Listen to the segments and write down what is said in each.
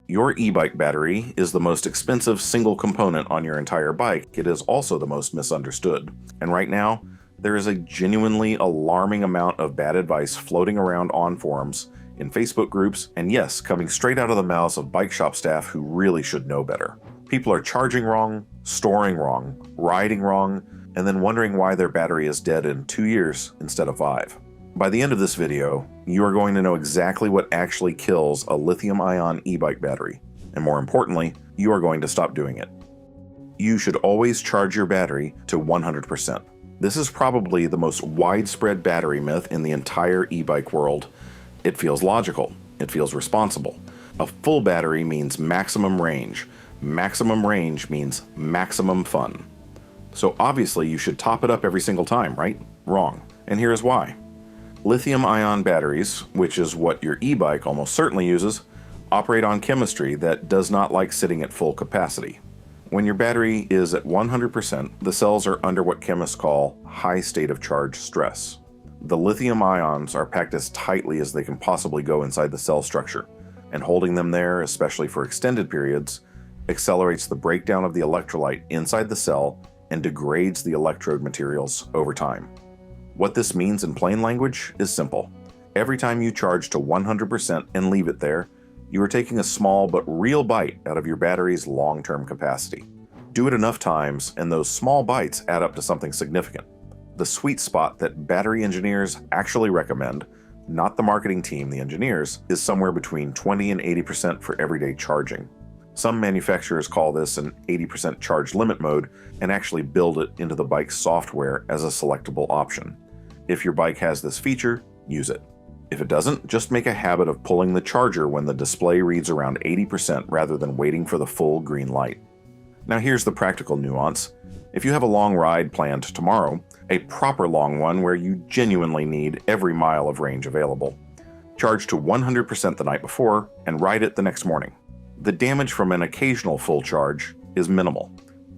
Your e-bike battery is the most expensive single component on your entire bike. It is also the most misunderstood. And right now, there is a genuinely alarming amount of bad advice floating around on forums, in Facebook groups, and yes, coming straight out of the mouths of bike shop staff who really should know better. People are charging wrong, storing wrong, riding wrong, and then wondering why their battery is dead in 2 years instead of 5. By the end of this video, you are going to know exactly what actually kills a lithium-ion e-bike battery, and more importantly, you are going to stop doing it. You should always charge your battery to 100%. This is probably the most widespread battery myth in the entire e-bike world. It feels logical. It feels responsible. A full battery means maximum range. Maximum range means maximum fun. So obviously you should top it up every single time, right? Wrong. And here's why. Lithium-ion batteries, which is what your e-bike almost certainly uses, operate on chemistry that does not like sitting at full capacity. When your battery is at 100%, the cells are under what chemists call high state of charge stress. The lithium ions are packed as tightly as they can possibly go inside the cell structure, and holding them there, especially for extended periods, accelerates the breakdown of the electrolyte inside the cell and degrades the electrode materials over time. What this means in plain language is simple. Every time you charge to 100% and leave it there, you are taking a small but real bite out of your battery's long-term capacity. Do it enough times, and those small bites add up to something significant. The sweet spot that battery engineers actually recommend, not the marketing team, the engineers, is somewhere between 20 and 80% for everyday charging. Some manufacturers call this an 80% charge limit mode and actually build it into the bike's software as a selectable option. If your bike has this feature, use it. If it doesn't, just make a habit of pulling the charger when the display reads around 80% rather than waiting for the full green light. Now here's the practical nuance. If you have a long ride planned tomorrow, a proper long one where you genuinely need every mile of range available, charge to 100% the night before and ride it the next morning. The damage from an occasional full charge is minimal.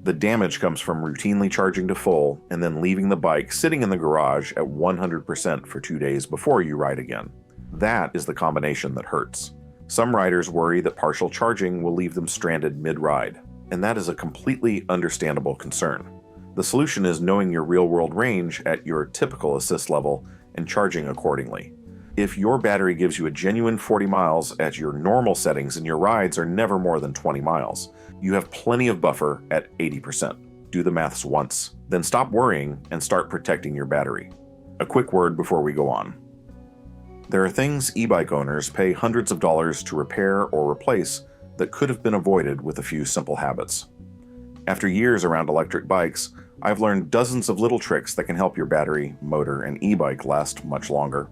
The damage comes from routinely charging to full and then leaving the bike sitting in the garage at 100% for 2 days before you ride again. That is the combination that hurts. Some riders worry that partial charging will leave them stranded mid-ride, and that is a completely understandable concern. The solution is knowing your real-world range at your typical assist level and charging accordingly. If your battery gives you a genuine 40 miles at your normal settings and your rides are never more than 20 miles, you have plenty of buffer at 80%. Do the maths once, then stop worrying and start protecting your battery. A quick word before we go on. There are things e-bike owners pay hundreds of dollars to repair or replace that could have been avoided with a few simple habits. After years around electric bikes, I've learned dozens of little tricks that can help your battery, motor, and e-bike last much longer.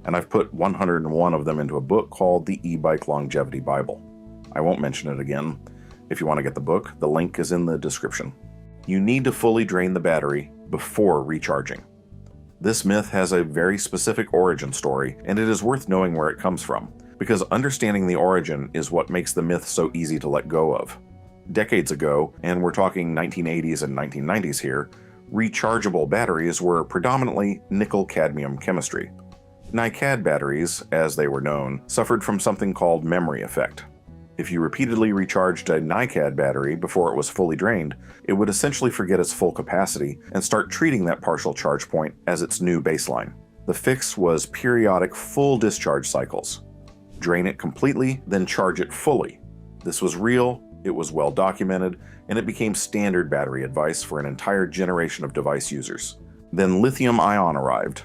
And I've put 101 of them into a book called the E-Bike Longevity Bible. I won't mention it again. If you want to get the book, the link is in the description. You need to fully drain the battery before recharging. This myth has a very specific origin story, and it is worth knowing where it comes from, because understanding the origin is what makes the myth so easy to let go of. Decades ago, and we're talking 1980s and 1990s here, rechargeable batteries were predominantly nickel-cadmium chemistry. NiCad batteries, as they were known, suffered from something called memory effect. If you repeatedly recharged a NiCad battery before it was fully drained, it would essentially forget its full capacity and start treating that partial charge point as its new baseline. The fix was periodic full discharge cycles. Drain it completely, then charge it fully. This was real, it was well documented, and it became standard battery advice for an entire generation of device users. Then lithium-ion arrived,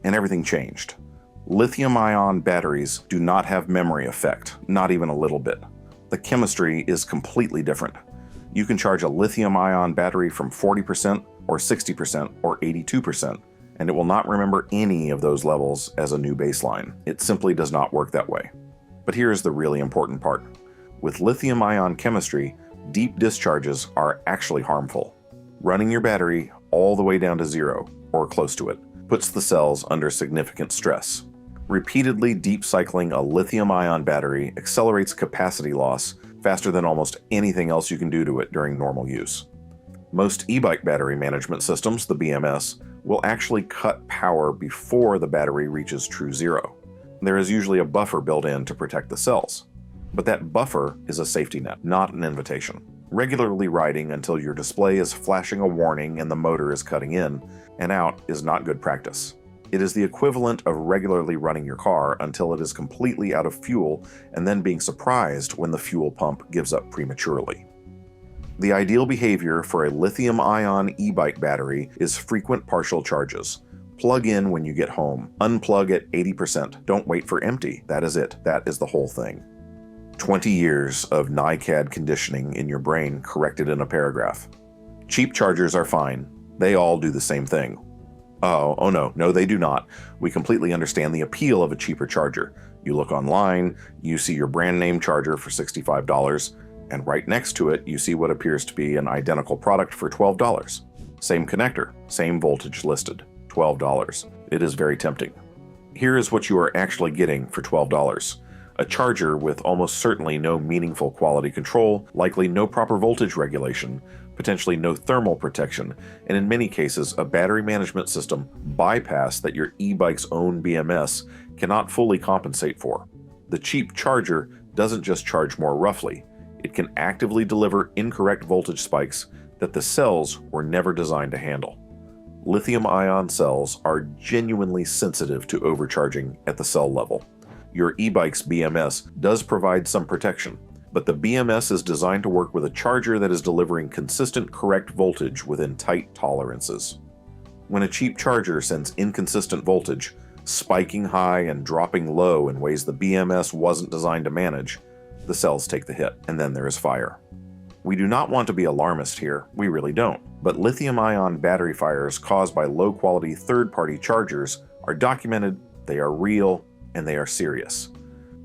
and everything changed. Lithium-ion batteries do not have memory effect, not even a little bit. The chemistry is completely different. You can charge a lithium-ion battery from 40% or 60% or 82%, and it will not remember any of those levels as a new baseline. It simply does not work that way. But here is the really important part. With lithium-ion chemistry, deep discharges are actually harmful. Running your battery all the way down to zero, or close to it, puts the cells under significant stress. Repeatedly deep cycling a lithium-ion battery accelerates capacity loss faster than almost anything else you can do to it during normal use. Most e-bike battery management systems, the BMS, will actually cut power before the battery reaches true zero. There is usually a buffer built in to protect the cells. But that buffer is a safety net, not an invitation. Regularly riding until your display is flashing a warning and the motor is cutting in and out is not good practice. It is the equivalent of regularly running your car until it is completely out of fuel and then being surprised when the fuel pump gives up prematurely. The ideal behavior for a lithium-ion e-bike battery is frequent partial charges. Plug in when you get home. Unplug at 80%. Don't wait for empty. That is it. That is the whole thing. 20 years of NICAD conditioning in your brain corrected in a paragraph. Cheap chargers are fine. They all do the same thing. Oh no, they do not. We completely understand the appeal of a cheaper charger. You look online, you see your brand name charger for $65, and right next to it, you see what appears to be an identical product for $12. Same connector, same voltage listed, $12. It is very tempting. Here is what you are actually getting for $12. A charger with almost certainly no meaningful quality control, likely no proper voltage regulation, potentially no thermal protection, and in many cases a battery management system bypass that your e-bike's own BMS cannot fully compensate for. The cheap charger doesn't just charge more roughly, it can actively deliver incorrect voltage spikes that the cells were never designed to handle. Lithium-ion cells are genuinely sensitive to overcharging at the cell level. Your e-bike's BMS does provide some protection, but the BMS is designed to work with a charger that is delivering consistent correct voltage within tight tolerances. When a cheap charger sends inconsistent voltage, spiking high and dropping low in ways the BMS wasn't designed to manage, the cells take the hit, and then there is fire. We do not want to be alarmist here, we really don't, but lithium-ion battery fires caused by low-quality third-party chargers are documented, they are real, and they are serious.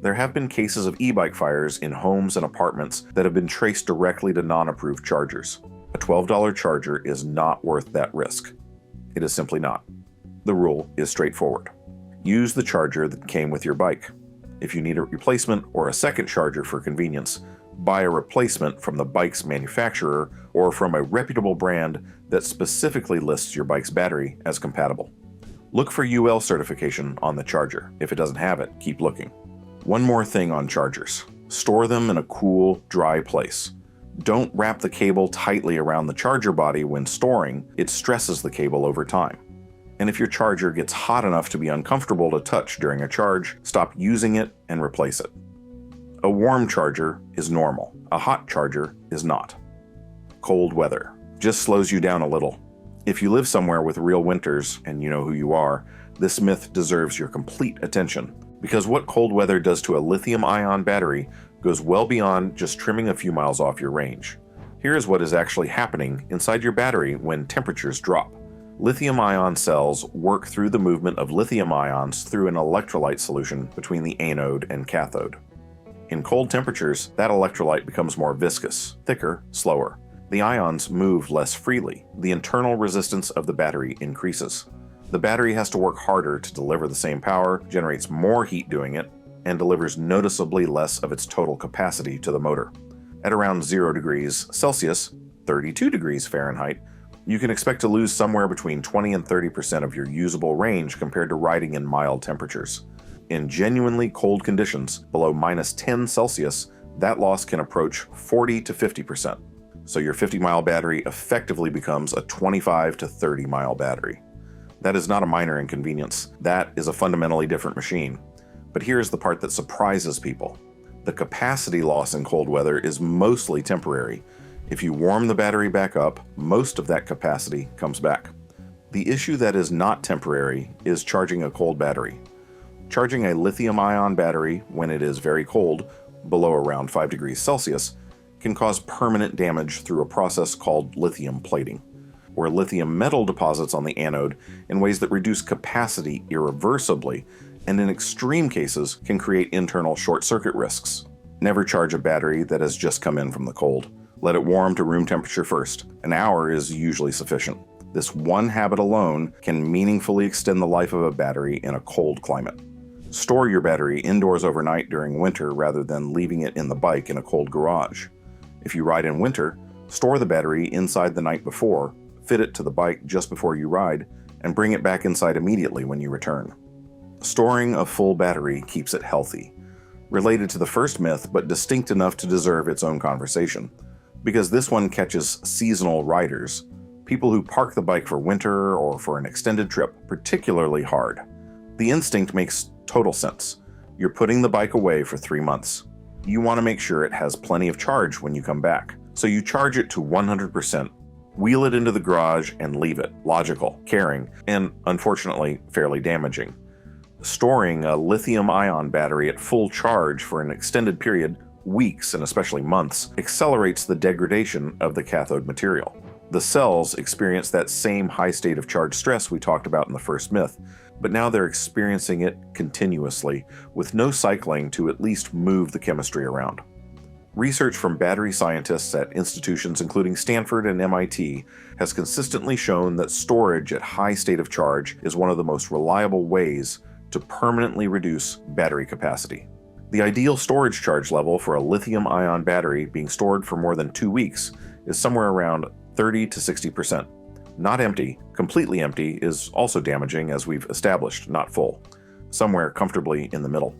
There have been cases of e-bike fires in homes and apartments that have been traced directly to non-approved chargers. A $12 charger is not worth that risk. It is simply not. The rule is straightforward. Use the charger that came with your bike. If you need a replacement or a second charger for convenience, buy a replacement from the bike's manufacturer or from a reputable brand that specifically lists your bike's battery as compatible. Look for UL certification on the charger. If it doesn't have it, keep looking. One more thing on chargers. Store them in a cool, dry place. Don't wrap the cable tightly around the charger body when storing. It stresses the cable over time. And if your charger gets hot enough to be uncomfortable to touch during a charge, stop using it and replace it. A warm charger is normal. A hot charger is not. Cold weather just slows you down a little. If you live somewhere with real winters, and you know who you are, this myth deserves your complete attention, because what cold weather does to a lithium-ion battery goes well beyond just trimming a few miles off your range. Here is what is actually happening inside your battery when temperatures drop. Lithium-ion cells work through the movement of lithium ions through an electrolyte solution between the anode and cathode. In cold temperatures, that electrolyte becomes more viscous, thicker, slower. The ions move less freely. The internal resistance of the battery increases. The battery has to work harder to deliver the same power, generates more heat doing it, and delivers noticeably less of its total capacity to the motor. At around 0 degrees Celsius, 32 degrees Fahrenheit, you can expect to lose somewhere between 20 and 30% of your usable range compared to riding in mild temperatures. In genuinely cold conditions, below -10 Celsius, that loss can approach 40 to 50%. So your 50-mile battery effectively becomes a 25 to 30-mile battery. That is not a minor inconvenience. That is a fundamentally different machine. But here's the part that surprises people. The capacity loss in cold weather is mostly temporary. If you warm the battery back up, most of that capacity comes back. The issue that is not temporary is charging a cold battery. Charging a lithium-ion battery when it is very cold, below around 5 degrees Celsius, can cause permanent damage through a process called lithium plating, where lithium metal deposits on the anode in ways that reduce capacity irreversibly, and in extreme cases can create internal short circuit risks. Never charge a battery that has just come in from the cold. Let it warm to room temperature first. An hour is usually sufficient. This one habit alone can meaningfully extend the life of a battery in a cold climate. Store your battery indoors overnight during winter rather than leaving it in the bike in a cold garage. If you ride in winter, store the battery inside the night before, fit it to the bike just before you ride, and bring it back inside immediately when you return. Storing a full battery keeps it healthy. Related to the first myth, but distinct enough to deserve its own conversation. Because this one catches seasonal riders, people who park the bike for winter or for an extended trip, particularly hard. The instinct makes total sense. You're putting the bike away for 3 months. You want to make sure it has plenty of charge when you come back. So you charge it to 100%, wheel it into the garage, and leave it. Logical, caring, and unfortunately fairly damaging. Storing a lithium-ion battery at full charge for an extended period, weeks and especially months, accelerates the degradation of the cathode material. The cells experience that same high state of charge stress we talked about in the first myth, but now they're experiencing it continuously, with no cycling to at least move the chemistry around. Research from battery scientists at institutions including Stanford and MIT has consistently shown that storage at high state of charge is one of the most reliable ways to permanently reduce battery capacity. The ideal storage charge level for a lithium-ion battery being stored for more than 2 weeks is somewhere around 30 to 60%. Not empty, completely empty is also damaging, as we've established, not full. Somewhere comfortably in the middle.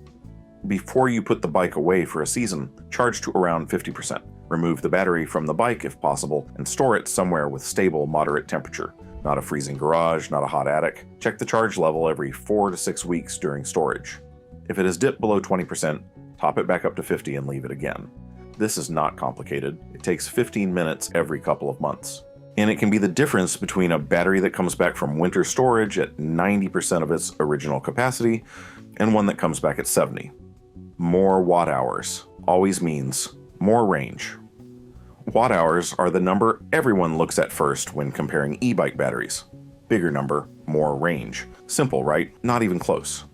Before you put the bike away for a season, charge to around 50%. Remove the battery from the bike if possible and store it somewhere with stable, moderate temperature. Not a freezing garage, not a hot attic. Check the charge level every 4 to 6 weeks during storage. If it has dipped below 20%, top it back up to 50 and leave it again. This is not complicated. It takes 15 minutes every couple of months. And it can be the difference between a battery that comes back from winter storage at 90% of its original capacity and one that comes back at 70. More watt hours always means more range. Watt hours are the number everyone looks at first when comparing e-bike batteries. Bigger number, more range. Simple, right? Not even close.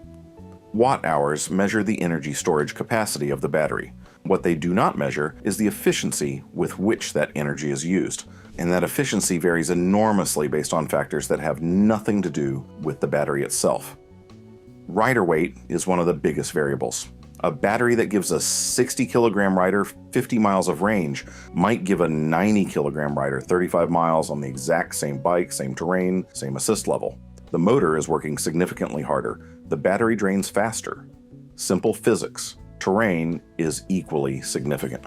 Watt hours measure the energy storage capacity of the battery. What they do not measure is the efficiency with which that energy is used, and that efficiency varies enormously based on factors that have nothing to do with the battery itself. Rider weight is one of the biggest variables. A battery that gives a 60 kilogram rider 50 miles of range might give a 90 kilogram rider 35 miles on the exact same bike, same terrain, same assist level. The motor is working significantly harder. The battery drains faster. Simple physics. Terrain is equally significant.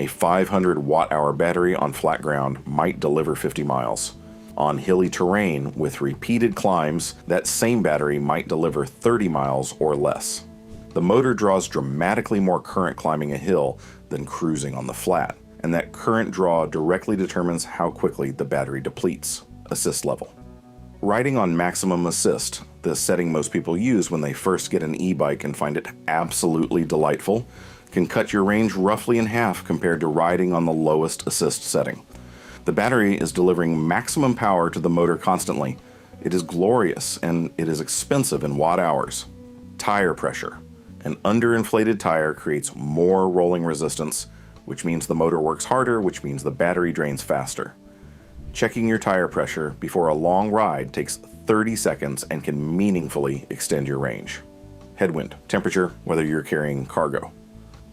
A 500 watt-hour battery on flat ground might deliver 50 miles. On hilly terrain with repeated climbs, that same battery might deliver 30 miles or less. The motor draws dramatically more current climbing a hill than cruising on the flat, and that current draw directly determines how quickly the battery depletes. Assist level. Riding on maximum assist, the setting most people use when they first get an e-bike and find it absolutely delightful, can cut your range roughly in half compared to riding on the lowest assist setting. The battery is delivering maximum power to the motor constantly. It is glorious, and it is expensive in watt hours. Tire pressure. An underinflated tire creates more rolling resistance, which means the motor works harder, which means the battery drains faster. Checking your tire pressure before a long ride takes 30 seconds and can meaningfully extend your range. Headwind, temperature, whether you're carrying cargo.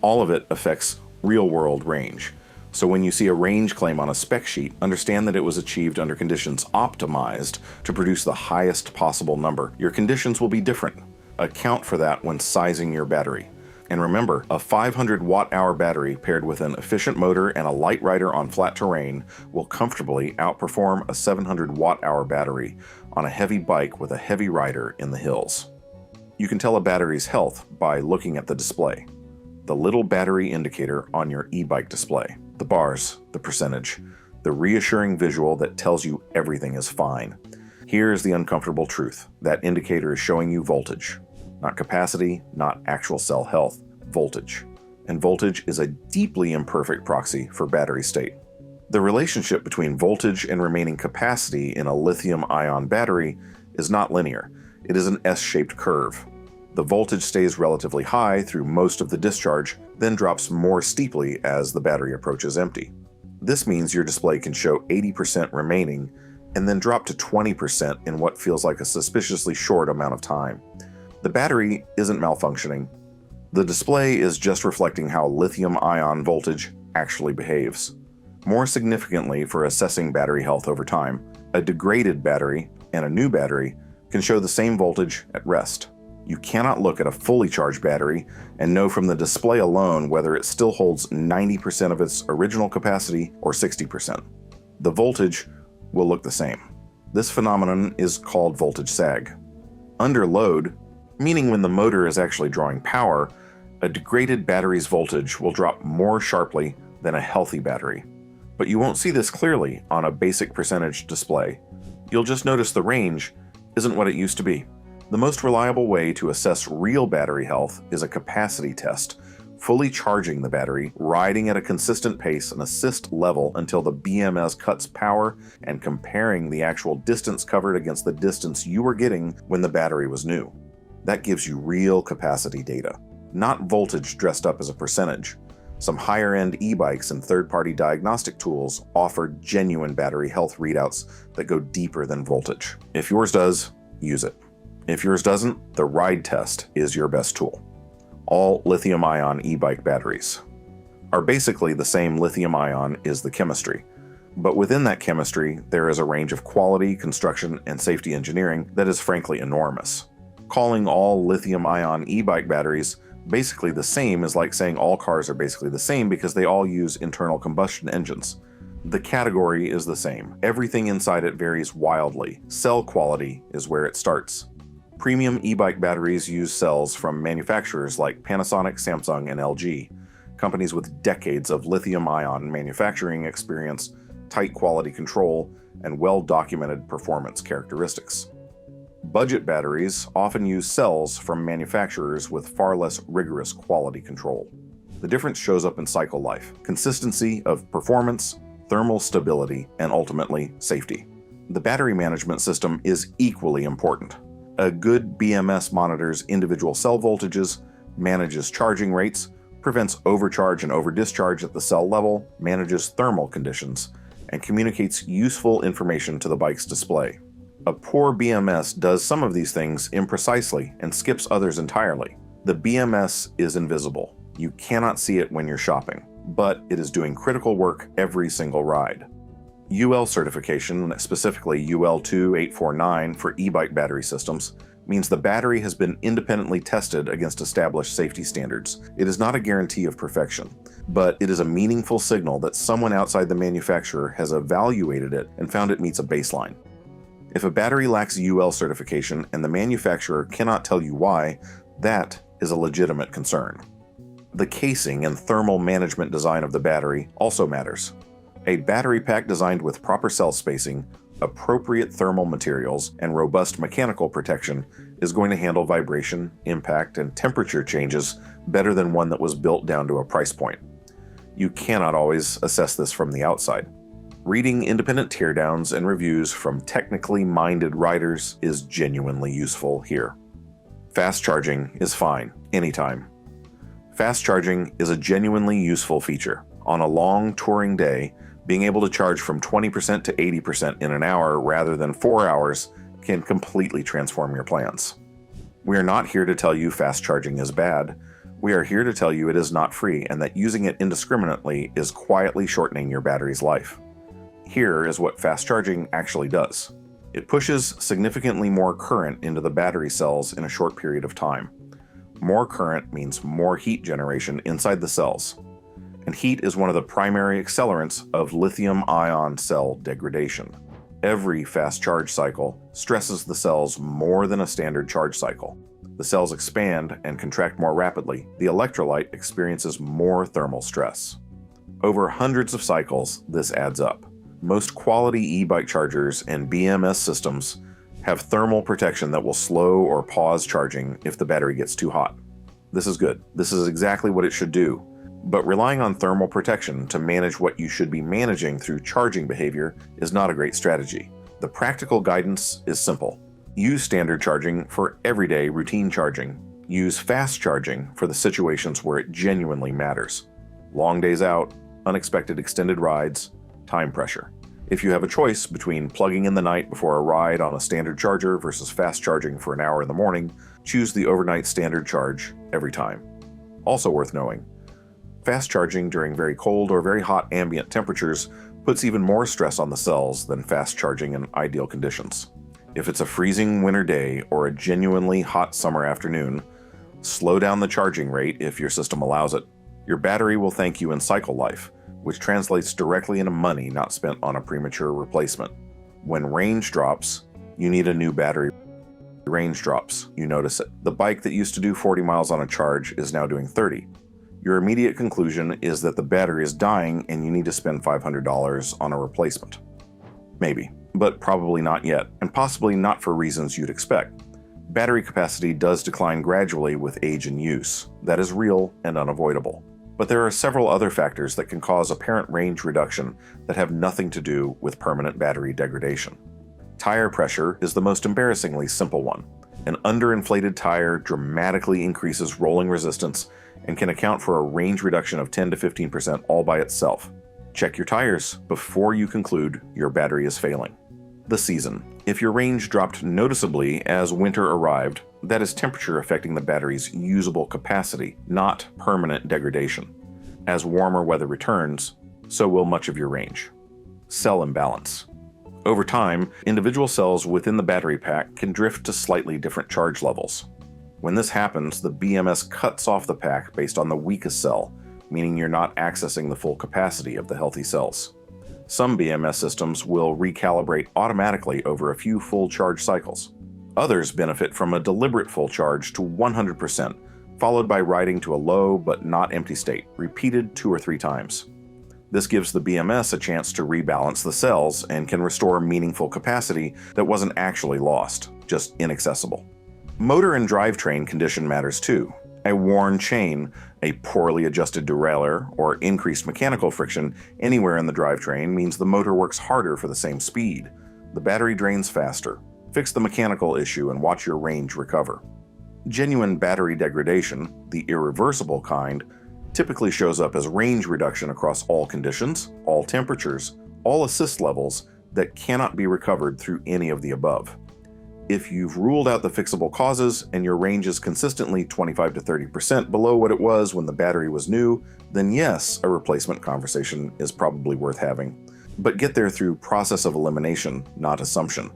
All of it affects real-world range. So when you see a range claim on a spec sheet, understand that it was achieved under conditions optimized to produce the highest possible number. Your conditions will be different. Account for that when sizing your battery. And remember, a 500 watt-hour battery paired with an efficient motor and a light rider on flat terrain will comfortably outperform a 700 watt-hour battery on a heavy bike with a heavy rider in the hills. You can tell a battery's health by looking at the display. The little battery indicator on your e-bike display. The bars, the percentage, the reassuring visual that tells you everything is fine. Here's the uncomfortable truth. That indicator is showing you voltage. Not capacity, not actual cell health, voltage. And voltage is a deeply imperfect proxy for battery state. The relationship between voltage and remaining capacity in a lithium-ion battery is not linear. It is an S-shaped curve. The voltage stays relatively high through most of the discharge, then drops more steeply as the battery approaches empty. This means your display can show 80% remaining and then drop to 20% in what feels like a suspiciously short amount of time. The battery isn't malfunctioning. The display is just reflecting how lithium-ion voltage actually behaves. More significantly for assessing battery health over time, a degraded battery and a new battery can show the same voltage at rest. You cannot look at a fully charged battery and know from the display alone whether it still holds 90% of its original capacity or 60%. The voltage will look the same. This phenomenon is called voltage sag. Under load, meaning when the motor is actually drawing power, a degraded battery's voltage will drop more sharply than a healthy battery. But you won't see this clearly on a basic percentage display. You'll just notice the range isn't what it used to be. The most reliable way to assess real battery health is a capacity test, fully charging the battery, riding at a consistent pace and assist level until the BMS cuts power, and comparing the actual distance covered against the distance you were getting when the battery was new. That gives you real capacity data, not voltage dressed up as a percentage. Some higher-end e-bikes and third-party diagnostic tools offer genuine battery health readouts that go deeper than voltage. If yours does, use it. If yours doesn't, the ride test is your best tool. All lithium-ion e-bike batteries are basically the same lithium-ion is the chemistry. But within that chemistry, there is a range of quality, construction, and safety engineering that is frankly enormous. Calling all lithium-ion e-bike batteries basically the same is like saying all cars are basically the same because they all use internal combustion engines. The category is the same. Everything inside it varies wildly. Cell quality is where it starts. Premium e-bike batteries use cells from manufacturers like Panasonic, Samsung, and LG, companies with decades of lithium-ion manufacturing experience, tight quality control, and well-documented performance characteristics. Budget batteries often use cells from manufacturers with far less rigorous quality control. The difference shows up in cycle life, consistency of performance, thermal stability, and ultimately safety. The battery management system is equally important. A good BMS monitors individual cell voltages, manages charging rates, prevents overcharge and overdischarge at the cell level, manages thermal conditions, and communicates useful information to the bike's display. A poor BMS does some of these things imprecisely and skips others entirely. The BMS is invisible. You cannot see it when you're shopping, but it is doing critical work every single ride. UL certification, specifically UL 2849 for e-bike battery systems, means the battery has been independently tested against established safety standards. It is not a guarantee of perfection, but it is a meaningful signal that someone outside the manufacturer has evaluated it and found it meets a baseline. If a battery lacks UL certification and the manufacturer cannot tell you why, that is a legitimate concern. The casing and thermal management design of the battery also matters. A battery pack designed with proper cell spacing, appropriate thermal materials, and robust mechanical protection is going to handle vibration, impact, and temperature changes better than one that was built down to a price point. You cannot always assess this from the outside. Reading independent teardowns and reviews from technically minded writers is genuinely useful here. Fast charging is fine, anytime. Fast charging is a genuinely useful feature. On a long touring day, being able to charge from 20% to 80% in an hour rather than 4 hours can completely transform your plans. We are not here to tell you fast charging is bad. We are here to tell you it is not free and that using it indiscriminately is quietly shortening your battery's life. Here is what fast charging actually does. It pushes significantly more current into the battery cells in a short period of time. More current means more heat generation inside the cells. And heat is one of the primary accelerants of lithium-ion cell degradation. Every fast charge cycle stresses the cells more than a standard charge cycle. The cells expand and contract more rapidly. The electrolyte experiences more thermal stress. Over hundreds of cycles, this adds up. Most quality e-bike chargers and BMS systems have thermal protection that will slow or pause charging if the battery gets too hot. This is good. This is exactly what it should do. But relying on thermal protection to manage what you should be managing through charging behavior is not a great strategy. The practical guidance is simple. Use standard charging for everyday routine charging. Use fast charging for the situations where it genuinely matters. Long days out, unexpected extended rides, time pressure. If you have a choice between plugging in the night before a ride on a standard charger versus fast charging for an hour in the morning, choose the overnight standard charge every time. Also worth knowing, fast charging during very cold or very hot ambient temperatures puts even more stress on the cells than fast charging in ideal conditions. If it's a freezing winter day or a genuinely hot summer afternoon, slow down the charging rate if your system allows it. Your battery will thank you in cycle life, which translates directly into money not spent on a premature replacement. When range drops, you need a new battery. Range drops, you notice it. The bike that used to do 40 miles on a charge is now doing 30. Your immediate conclusion is that the battery is dying and you need to spend $500 on a replacement. Maybe, but probably not yet, and possibly not for reasons you'd expect. Battery capacity does decline gradually with age and use. That is real and unavoidable. But there are several other factors that can cause apparent range reduction that have nothing to do with permanent battery degradation. Tire pressure is the most embarrassingly simple one. An underinflated tire dramatically increases rolling resistance and can account for a range reduction of 10 to 15% all by itself. Check your tires before you conclude your battery is failing. The season. If your range dropped noticeably as winter arrived, that is temperature affecting the battery's usable capacity, not permanent degradation. As warmer weather returns, so will much of your range. Cell imbalance. Over time, individual cells within the battery pack can drift to slightly different charge levels. When this happens, the BMS cuts off the pack based on the weakest cell, meaning you're not accessing the full capacity of the healthy cells. Some BMS systems will recalibrate automatically over a few full charge cycles. Others benefit from a deliberate full charge to 100%, followed by riding to a low but not empty state, repeated 2 or 3 times. This gives the BMS a chance to rebalance the cells and can restore meaningful capacity that wasn't actually lost, just inaccessible. Motor and drivetrain condition matters too. A worn chain, a poorly adjusted derailleur, or increased mechanical friction anywhere in the drivetrain means the motor works harder for the same speed. The battery drains faster. Fix the mechanical issue and watch your range recover. Genuine battery degradation, the irreversible kind, typically shows up as range reduction across all conditions, all temperatures, all assist levels that cannot be recovered through any of the above. If you've ruled out the fixable causes and your range is consistently 25 to 30% below what it was when the battery was new, then yes, a replacement conversation is probably worth having. But get there through process of elimination, not assumption.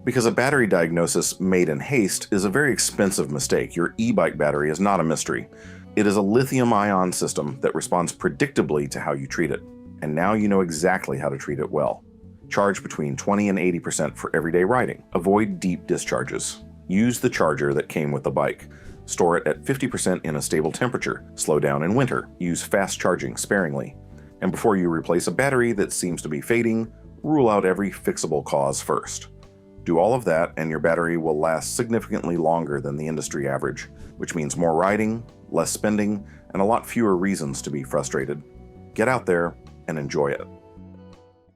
Because a battery diagnosis made in haste is a very expensive mistake. Your e-bike battery is not a mystery. It is a lithium-ion system that responds predictably to how you treat it. And now you know exactly how to treat it well. Charge between 20 and 80% for everyday riding. Avoid deep discharges. Use the charger that came with the bike. Store it at 50% in a stable temperature. Slow down in winter. Use fast charging sparingly. And before you replace a battery that seems to be fading, rule out every fixable cause first. Do all of that and your battery will last significantly longer than the industry average, which means more riding, less spending, and a lot fewer reasons to be frustrated. Get out there and enjoy it.